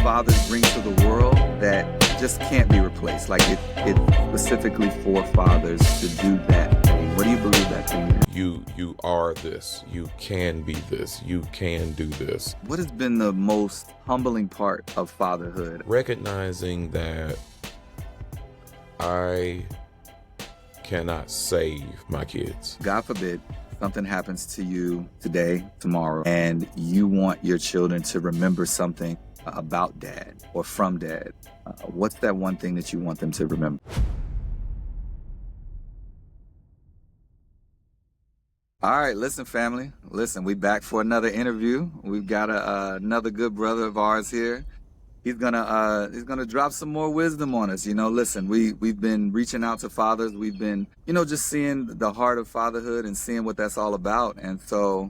fathers bring to the world that just can't be replaced? Like it's specifically for fathers to do that thing. What do you believe that thing is? You are this. You can be this. You can do this. What has been the most humbling part of fatherhood? Recognizing that I cannot save my kids. God forbid something happens to you today, tomorrow, and you want your children to remember something about dad or from dad. What's that one thing that you want them to remember? All right, listen, family. Listen, we back for another interview. We've got another good brother of ours here. He's gonna drop some more wisdom on us. Listen, we've been reaching out to fathers. We've been, just seeing the heart of fatherhood and seeing what that's all about. And so,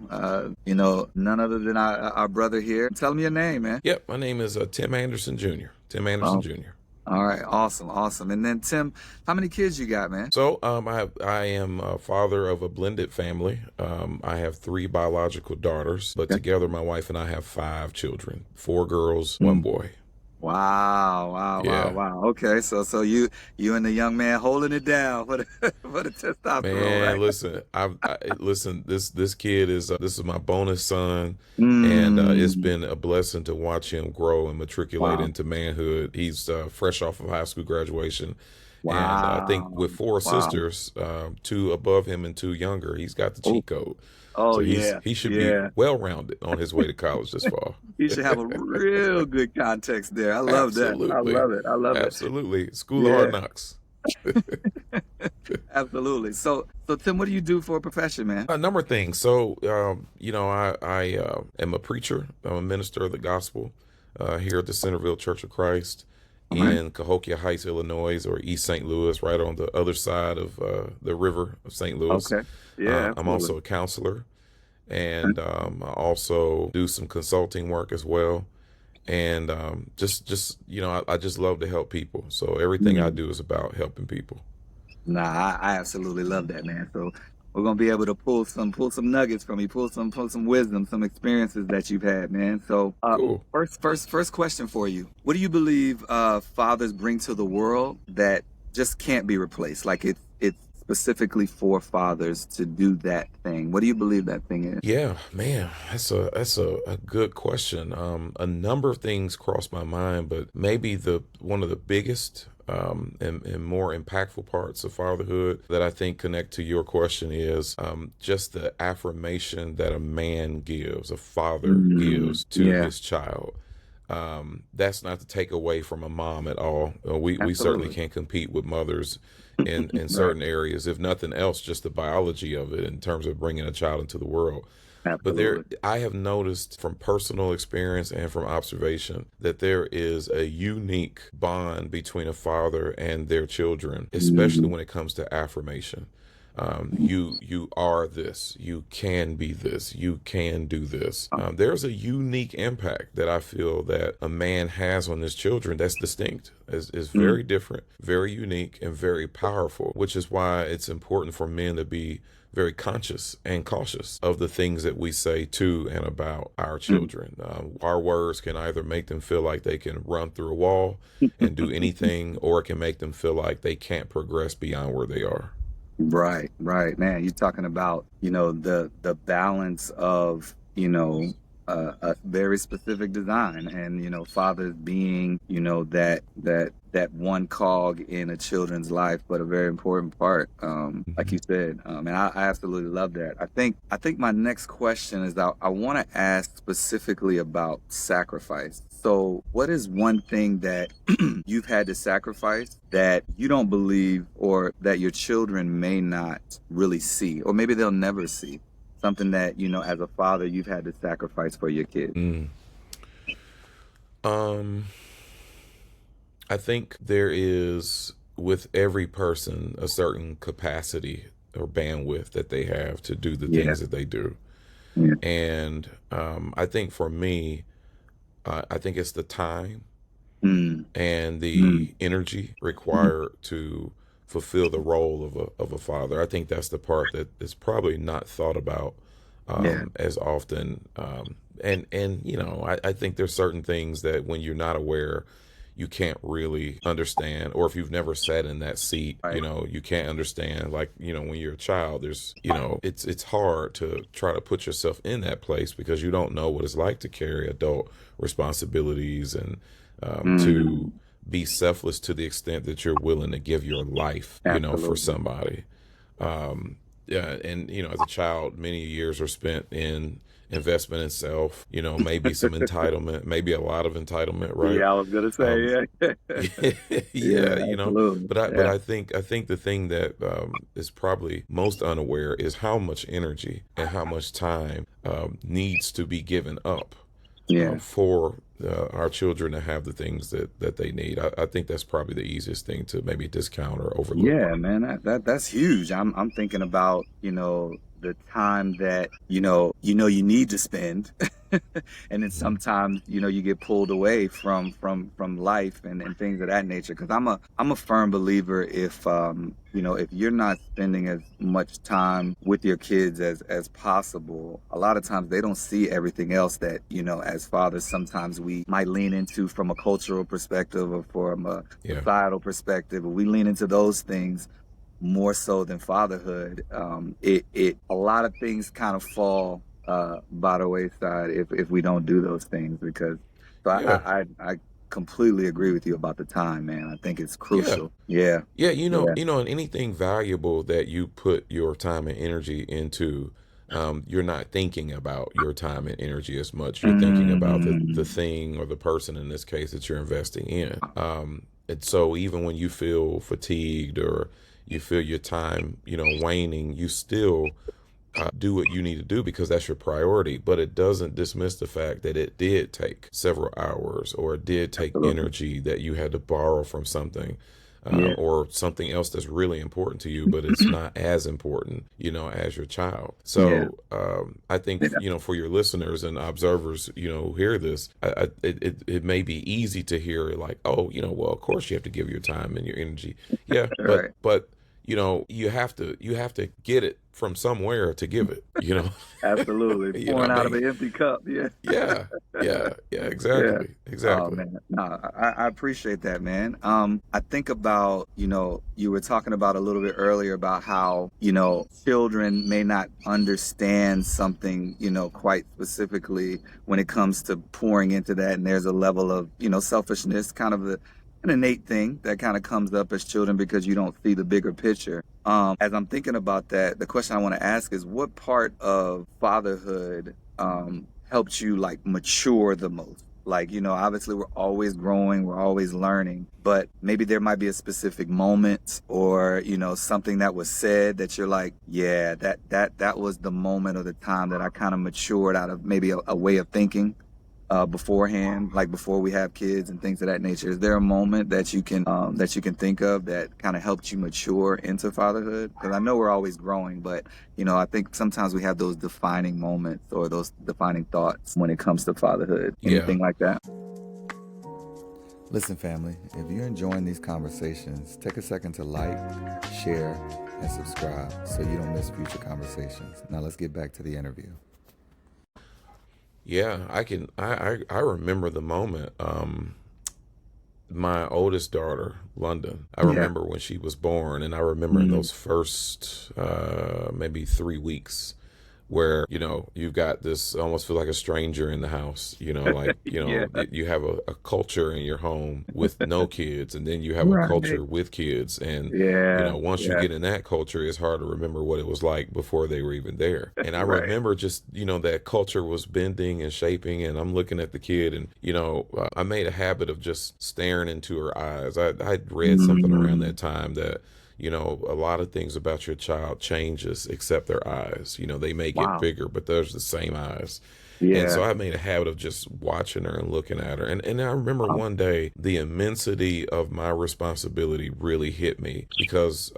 none other than our brother here. Tell me your name, man. Yep, my name is Tim Anderson Jr. Tim Anderson Jr. All right, awesome. And then Tim, how many kids you got, man? So I am a father of a blended family. I have 3 biological daughters, but together my wife and I have 5 children, 4 girls, 1 boy. Wow. Okay, so you and the young man holding it down for the testosterone. Man, right? listen. This kid is this is my bonus son, and it's been a blessing to watch him grow and matriculate into manhood. He's fresh off of high school graduation. Wow. And I think with 4 sisters, 2 above him and 2 younger, he's got the cheat code. Oh, so yeah. He should be well-rounded on his way to college this fall. He should have a real good context there. I love that. I love it. Absolutely. School of Hard Knocks. Absolutely. So Tim, what do you do for a profession, man? A number of things. So, I am a preacher. I'm a minister of the gospel here at the Centerville Church of Christ in Cahokia Heights, Illinois, or East St. Louis, right on the other side of the river of St. Louis. Okay. Yeah. I'm also a counselor, and I also do some consulting work as well. And I just love to help people. So everything I do is about helping people. Nah, I absolutely love that, man. So we're gonna be able to pull some nuggets from you, pull some wisdom, some experiences that you've had, man. So Cool. First question for you: what do you believe fathers bring to the world that just can't be replaced? Like it's specifically for fathers to do that thing. What do you believe that thing is? Yeah, man, that's a good question. A number of things cross my mind, but maybe one of the biggest and more impactful parts of fatherhood that I think connect to your question is just the affirmation that a man gives, a father gives to his child. That's not to take away from a mom at all. We certainly can't compete with mothers in certain areas, if nothing else, just the biology of it in terms of bringing a child into the world. Absolutely. But I have noticed from personal experience and from observation that there is a unique bond between a father and their children, especially when it comes to affirmation. You are this. You can be this. You can do this. There's a unique impact that I feel that a man has on his children that's distinct. Is very different, very unique, and very powerful, which is why it's important for men to be very conscious and cautious of the things that we say to and about our children. Our words can either make them feel like they can run through a wall and do anything, or it can make them feel like they can't progress beyond where they are. Right, man. You're talking about, the balance of, a very specific design, and fathers being, that one cog in a children's life, but a very important part, like you said. And I absolutely love that. I think my next question is I want to ask specifically about sacrifice. So what is one thing that you've had to sacrifice that you don't believe, or that your children may not really see, or maybe they'll never see? Something that, as a father, you've had to sacrifice for your kids. I think there is, with every person, a certain capacity or bandwidth that they have to do the things that they do. Yeah. And I think for me, I think it's the time and the energy required to fulfill the role of a father. I think that's the part that is probably not thought about Yeah. as often. And I think there's certain things that when you're not aware, you can't really understand, or if you've never sat in that seat, Right. you can't understand. Like, when you're a child, there's, it's hard to try to put yourself in that place because you don't know what it's like to carry adult responsibilities and to Mm, be selfless to the extent that you're willing to give your life, for absolutely. somebody. Yeah, and as a child, many years are spent in investment in self. Maybe some entitlement, maybe a lot of entitlement, right? Yeah, I was gonna Um, say, yeah. yeah, Yeah, absolutely. but Yeah. I think the thing that is probably most unaware is how much energy and how much time needs to be given up Yeah. for our children to have the things that they need. I think that's probably the easiest thing to maybe discount or overlook. Yeah, man, that's huge. I'm thinking about, the time that, you need to spend. And then Mhm. sometimes, you get pulled away from life and things of that nature. Because I'm a firm believer, if you're not spending as much time with your kids as possible, a lot of times they don't see everything else that, as fathers, sometimes we might lean into from a cultural perspective or from a Yeah, societal perspective. We lean into those things more so than fatherhood. It a lot of things kind of fall by the wayside if we don't do those things. Because so yeah, I completely agree with you about the time, man. I think it's yeah. crucial. Yeah. Yeah, Yeah. and anything valuable that you put your time and energy into, you're not thinking about your time and energy as much. You're thinking about the Mm, thing or the person in this case that you're investing in. And so even when you feel fatigued or you feel your time, waning, you still do what you need to do because that's your priority. But it doesn't dismiss the fact that it did take several hours or it did take absolutely. energy that you had to borrow from something. Yeah. Or something else that's really important to you, but it's not as important, as your child. Yeah. So I think, Yeah. for your listeners and observers, who hear this, it may be easy to hear like, oh, well, of course you have to give your time and your energy. Yeah, but Right. you have to get it from somewhere to give it. Absolutely. You know Pouring what I out of mean? an empty cup. Yeah. Yeah, yeah, yeah, Yeah. exactly, Oh exactly. man, no, I appreciate that, man. I think about, you were talking about a little bit earlier about how, children may not understand something, quite specifically when it comes to pouring into that. And there's a level of, selfishness, kind of an innate thing that kind of comes up as children because you don't see the bigger picture. As I'm thinking about that, the question I want to ask is what part of fatherhood helped you like mature the most? Like, obviously we're always growing, we're always learning, but maybe there might be a specific moment or, something that was said that you're like, yeah, that was the moment or the time that I kind of matured out of maybe a way of thinking beforehand, like before we have kids and things of that nature. Is there a moment that you can think of that kind of helped you mature into fatherhood? Because I know we're always growing, but I think sometimes we have those defining moments or those defining thoughts when it comes to fatherhood. Yeah, Anything like that? Listen, family, if you're enjoying these conversations, take a second to like, share, and subscribe so you don't miss future conversations. Now let's get back to the interview. yeah. I remember the moment. My oldest daughter, London, I Yeah. remember when she was born, and I remember in Mm. those first maybe 3 weeks where you've got this almost feel like a stranger in the house, like Yeah. you have a culture in your home with no kids, and then you have a Right. culture with kids, and Yeah. once you Yeah. get in that culture, it's hard to remember what it was like before they were even there. And I Right. remember just that culture was bending and shaping, and I'm looking at the kid, and I made a habit of just staring into her eyes. I'd read something around Mm. that time that a lot of things about your child changes except their eyes. They may get Wow. bigger, but those are the same eyes. And Yeah. so I made a habit of just watching her and looking at her. And I remember Wow. one day the immensity of my responsibility really hit me because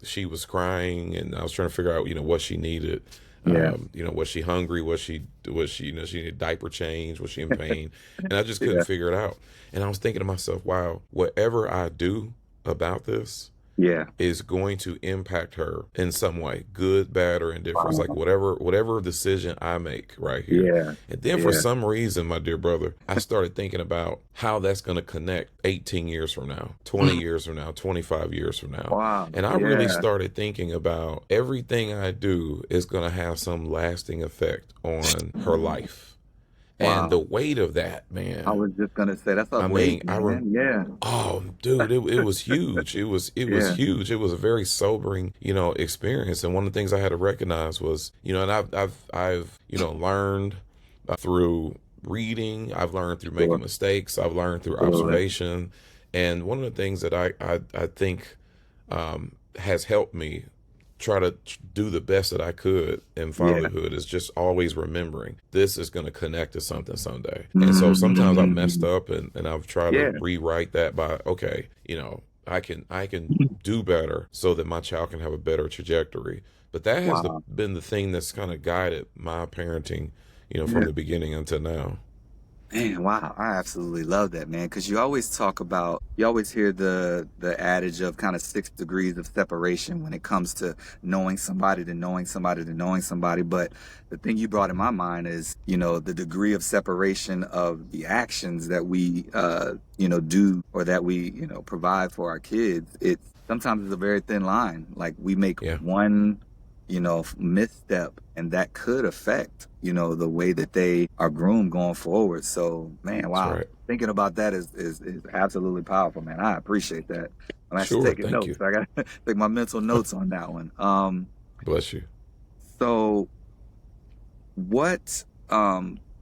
she was crying and I was trying to figure out, what she needed. Yeah. Was she hungry? Was she she needed diaper change? Was she in pain? And I just couldn't Yeah. figure it out. And I was thinking to myself, wow, whatever I do about this, Yeah. is going to impact her in some way, good, bad, or indifferent. It's like Wow. whatever decision I make right here. Yeah. And then for Yeah. some reason, my dear brother, I started thinking about how that's going to connect 18 years from now, 20 Mm. years from now, 25 years from now. Wow. And I really Yeah. started thinking about everything I do is going to have some lasting effect on her life. And the Wow. weight of that, I man, was just gonna say that's a I weight, mean, man. Yeah. oh, dude, it was huge. It was Yeah. huge. It was a very sobering, experience. And one of the things I had to recognize was, and I've learned through reading. I've learned through making Sure. mistakes. I've learned through Absolutely. observation. And one of the things that I think has helped me try to do the best that I could in Yeah. fatherhood is just always remembering this is going to connect to something someday. And so sometimes I've messed Mm. up and I've tried Yeah. to rewrite that by, okay, I can do better so that my child can have a better trajectory. But that has Wow. been the thing that's kind of guided my parenting, from Yeah. the beginning until now. Man, wow, I absolutely love that, man. Because you always hear the adage of kind of 6 degrees of separation when it comes to knowing somebody to knowing somebody to knowing somebody. But the thing you brought in my mind is, the degree of separation of the actions that we, do or that we, provide for our kids. It sometimes is a very thin line. Like we make Yeah, one misstep and that could affect the way that they are groomed going forward. So man, that's wow, right. thinking about that is absolutely powerful, man. I appreciate that. I'm actually Sure. taking Thank notes. you. I gotta take my mental notes on that one. Bless you. So what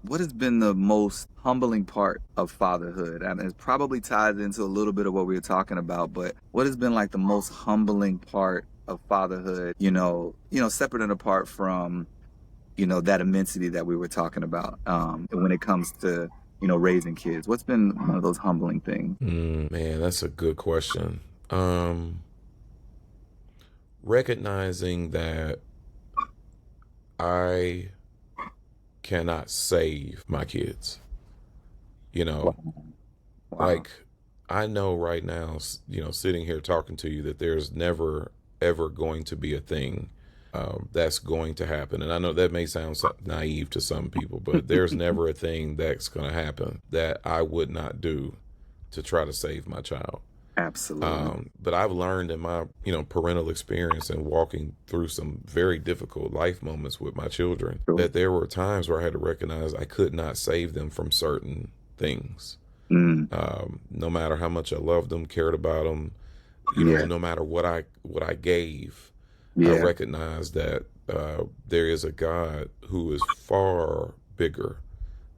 what has been the most humbling part of fatherhood? And it probably ties into a little bit of what we were talking about, but what has been like the most humbling part of fatherhood, separate and apart from, that immensity that we were talking about, when it comes to, raising kids? What's been one of those humbling things? Man, that's a good question. Um, Recognizing that I cannot save my kids. You know, Wow. Wow. like I know right now, sitting here talking to you, that there's never ever going to be a thing that's going to happen. And I know that may sound naive to some people, but there's never a thing that's going to happen that I would not do to try to save my child. Absolutely. But I've learned in my, parental experience and walking through some very difficult life moments with my children Sure. that there were times where I had to recognize I could not save them from certain things. Mm. No matter how much I loved them, cared about them, Yeah. no matter what I gave, I Yeah. recognized that there is a God who is far bigger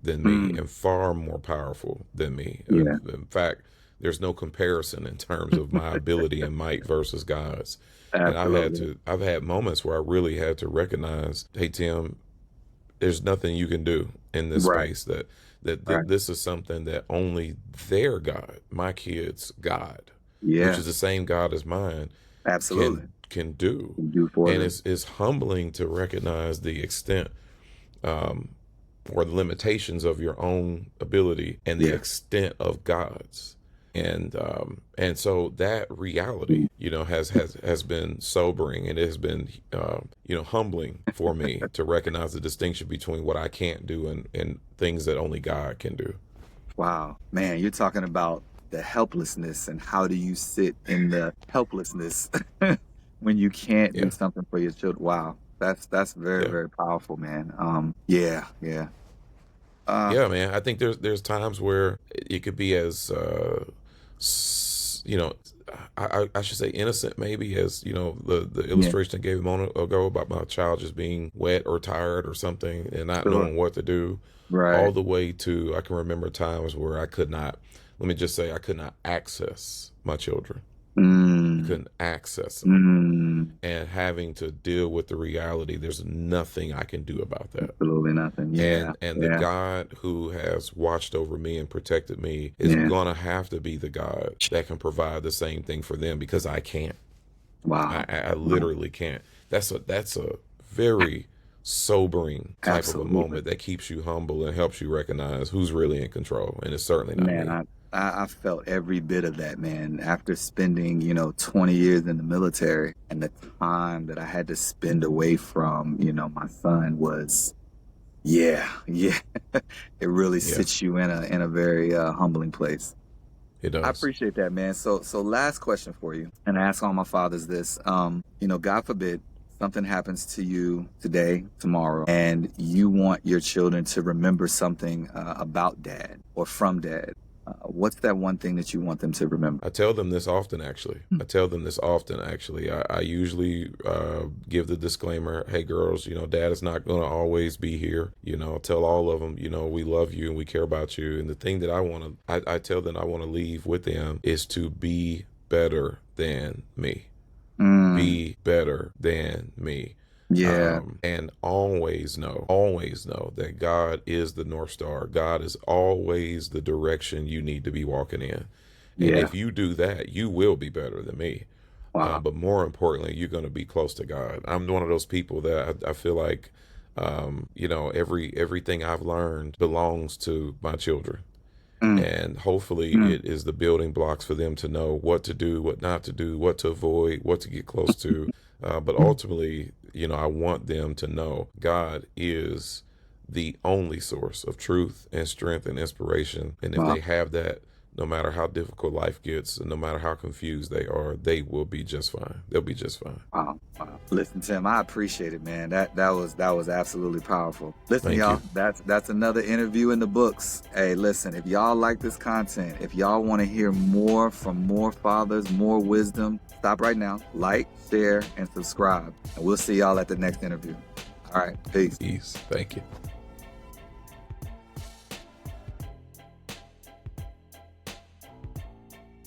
than me Mm. and far more powerful than me. Yeah. In fact, there's no comparison in terms of my ability and might versus God's. And Absolutely. I've had moments where I really had to recognize, hey Tim, there's nothing you can do in this Right. space that Right. this is something that only their God, my kids' God, which Yeah. is the same God as mine, Absolutely. can do. Do for And them. it's humbling to recognize the extent um, or the limitations of your own ability and the Yeah. extent of God's. And so that reality, has been sobering, and it has been humbling for me to recognize the distinction between what I can't do and things that only God can do. Wow, man, you're talking about the helplessness and how do you sit in the helplessness when you can't do Yeah, something for your children. Wow, that's very, yeah. very powerful, man. Yeah, yeah. Uh, Yeah, man. I think there's times where it could be as I should say innocent, maybe, as the yeah, illustration I gave a moment ago about my child just being wet or tired or something and not sure. knowing what to do, all Right. the way to I can remember times where I could not. Let me just say I could not access my children. I Mm, couldn't access them, mm, and having to deal with the reality. There's nothing I can do about that. absolutely nothing. Yeah, And the yeah, God who has watched over me and protected me is yeah. gonna have to be the God that can provide the same thing for them, because I can't. Wow. I Wow. literally can't. That's a very sobering type of a Absolutely. moment that keeps you humble and helps you recognize who's really in control, and it's certainly not Man, me. I felt every bit of that, man. After spending, 20 years in the military, and the time that I had to spend away from, my son was, yeah, yeah. It really Yeah, sits you in a very humbling place. it I does. appreciate that, man. So last question for you, and I ask all my fathers this. God forbid something happens to you today, tomorrow, and you want your children to remember something about dad or from dad. What's that one thing that you want them to remember? I tell them this often, actually. I usually give the disclaimer, hey, girls, dad is not going to always be here. I tell all of them, we love you and we care about you. And the thing that I tell them I want to leave with them is to be better than me. Mm, Be better than me. yeah, And always know that God is the North Star. God is always the direction you need to be walking in. And yeah. if you do that, you will be better than me. Wow. But more importantly, you're going to be close to God. I'm one of those people that I feel like, everything I've learned belongs to my children. Mm, And hopefully mm, it is the building blocks for them to know what to do, what not to do, what to avoid, what to get close to. But ultimately, I want them to know God is the only source of truth and strength and inspiration. And if wow. they have that, no matter how difficult life gets and no matter how confused they are, they will be just fine. They'll be just fine. Wow, wow. Listen, Tim, I appreciate it, man. That was absolutely powerful. Listen, Thank y'all, you. that's another interview in the books. Hey, listen, if y'all like this content, if y'all want to hear more from more fathers, more wisdom, stop right now, like, share, and subscribe. And we'll see y'all at the next interview. All right, peace. Peace. Thank you.